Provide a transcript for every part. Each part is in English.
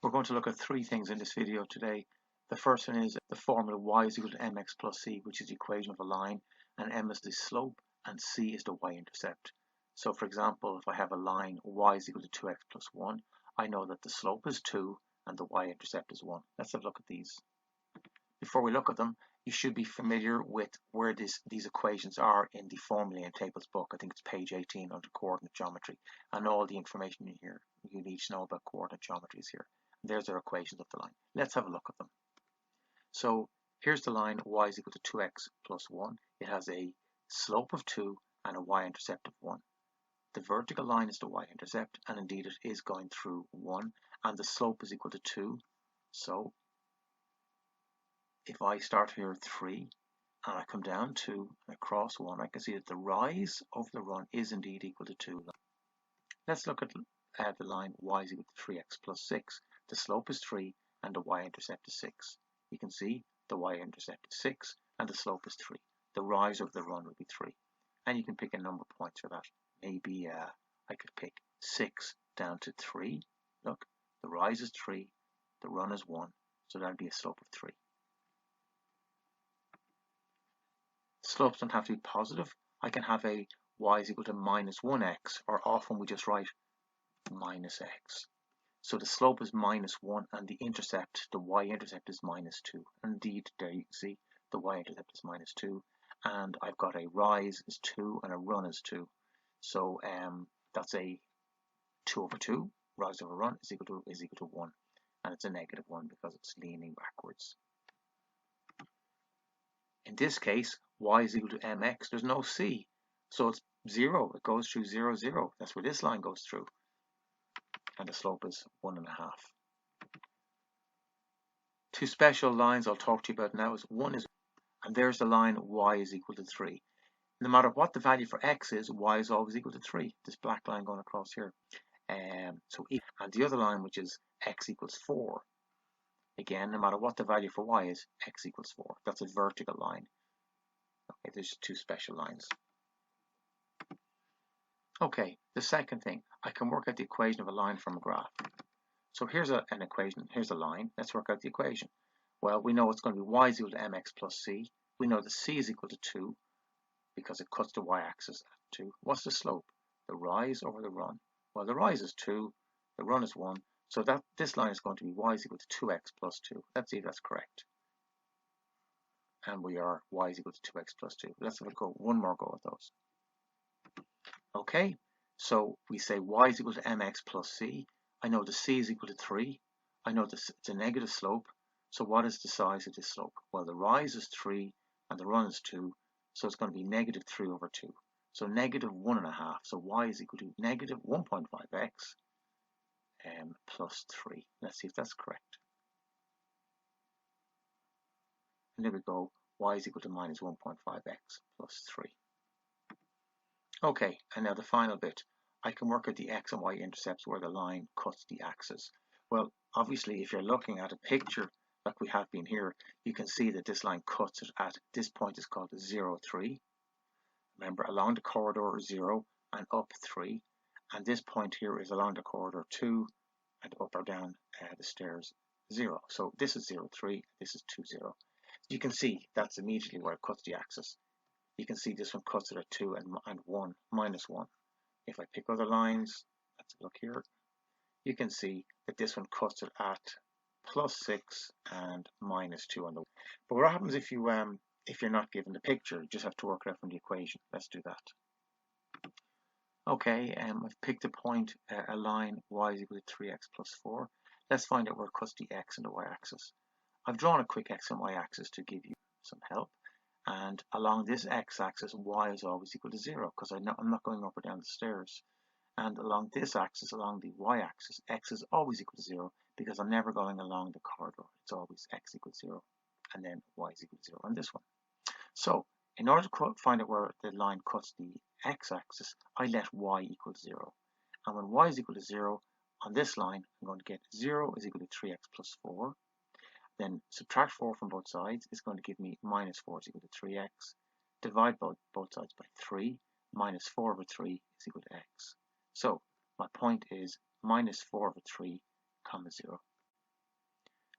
We're going to look at three things in this video today. The first one is the formula y is equal to mx plus c, which is the equation of a line, and m is the slope and c is the y-intercept. So for example, if I have a line y is equal to 2x plus 1, I know that the slope is 2 and the y-intercept is 1. Let's have a look at these. Before we look at them, you should be familiar with where these equations are in the formulae and tables book. I think it's page 18 under coordinate geometry, and all the information in here you need to know about coordinate geometry is here. There's our equations of the line. Let's have a look at them. So here's the line y is equal to 2x plus 1. It has a slope of 2 and a y-intercept of 1. The vertical line is the y-intercept, and indeed it is going through 1, and the slope is equal to 2. So if I start here at 3 and I come down 2 and across 1, I can see that the rise of the run is indeed equal to 2. Let's look at the line y is equal to 3x plus 6. The slope is 3 and the y-intercept is 6. You can see the y-intercept is 6 and the slope is 3. The rise of the run would be 3. And you can pick a number of points for that. Maybe I could pick 6 down to 3. Look, the rise is 3, the run is 1, so that would be a slope of 3. Slopes don't have to be positive. I can have a y is equal to minus 1x, or often we just write minus x. So the slope is minus 1 and the intercept, the y-intercept is minus 2. Indeed, there you can see the y-intercept is minus 2, and I've got a rise is 2 and a run is 2. So that's a 2 over 2, rise over run is equal to 1, and it's a negative 1 because it's leaning backwards. In this case, y is equal to mx. There's no c, so it's 0. It goes through 0, 0. That's where this line goes through. And the slope is 1.5. Two special lines I'll talk to you about now is one is, and there's the line y is equal to 3. No matter what the value for x is, y is always equal to 3. This black line going across here. And the other line, which is x equals 4. Again, no matter what the value for y is, x equals 4. That's a vertical line. Okay, there's two special lines. Okay, the second thing, I can work out the equation of a line from a graph. So here's an equation, here's a line. Let's work out the equation. Well, we know it's going to be y is equal to mx plus c. We know that c is equal to 2 because it cuts the y-axis at 2. What's the slope? The rise over the run. Well, the rise is 2, the run is 1. So that this line is going to be y is equal to 2x plus 2. Let's see if that's correct. And we are y is equal to 2x plus 2. Let's have a go, one more go at those. Okay, so we say y is equal to mx plus c. I know the c is equal to 3. I know this, it's a negative slope. So what is the size of this slope? Well, the rise is 3 and the run is 2. So it's going to be negative 3 over 2. So negative 1.5. So y is equal to negative 1.5x plus 3. Let's see if that's correct. And there we go. Y is equal to minus 1.5x plus 3. Okay, and now the final bit. I can work out the x and y intercepts where the line cuts the axis. Well, obviously, if you're looking at a picture like we have been here, you can see that this line cuts it at this point is called 0, 3. Remember, along the corridor 0 and up 3. And this point here is along the corridor 2 and up or down the stairs 0. So this is 0, 3, this is 2, 0. You can see that's immediately where it cuts the axis. You can see this one cuts it at 2 and 1, minus 1. If I pick other lines, let's look here, you can see that this one cuts it at plus 6 and minus 2 on the. But what happens if you're not given the picture? You just have to work it out from the equation. Let's do that. Okay, I've picked a point, a line y is equal to 3x plus 4. Let's find out where it cuts the x and the y-axis. I've drawn a quick x and y-axis to give you some help. And along this x-axis, y is always equal to 0 because I'm not going up or down the stairs. And along this axis, along the y-axis, x is always equal to 0 because I'm never going along the corridor. It's always x equals 0 and then y is equal to 0 on this one. So in order to find out where the line cuts the x-axis, I let y equal to 0. And when y is equal to 0, on this line, I'm going to get 0 is equal to 3x plus 4. Then subtract 4 from both sides is going to give me minus 4 is equal to 3x. Divide both sides by 3. Minus 4 over 3 is equal to x. So my point is minus 4 over 3 comma 0.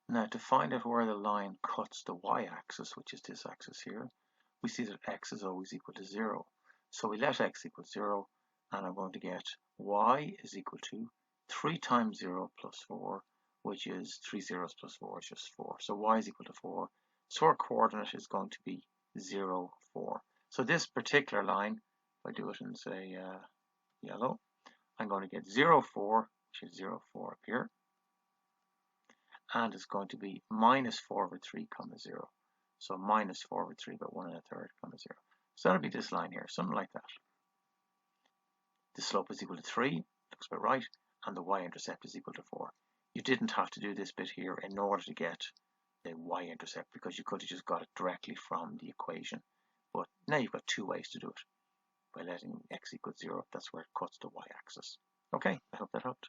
Now to find out where the line cuts the y-axis, which is this axis here, we see that x is always equal to 0. So we let x equal 0, and I'm going to get y is equal to 3 times 0 plus 4, which is 3 zeros plus 4 is just 4. So y is equal to 4. So our coordinate is going to be 0, 4. So this particular line, if I do it in, say, yellow, I'm going to get 0, 4, which is 0, 4 up here. And it's going to be minus 4 over 3, comma 0. So minus 4 over 3 by 1 1/3, comma 0. So that'll be this line here, something like that. The slope is equal to 3, looks about right, and the y-intercept is equal to 4. You didn't have to do this bit here in order to get the y-intercept, because you could have just got it directly from the equation. But now you've got two ways to do it. By letting x equal 0, that's where it cuts the y-axis. Okay, I hope that helped.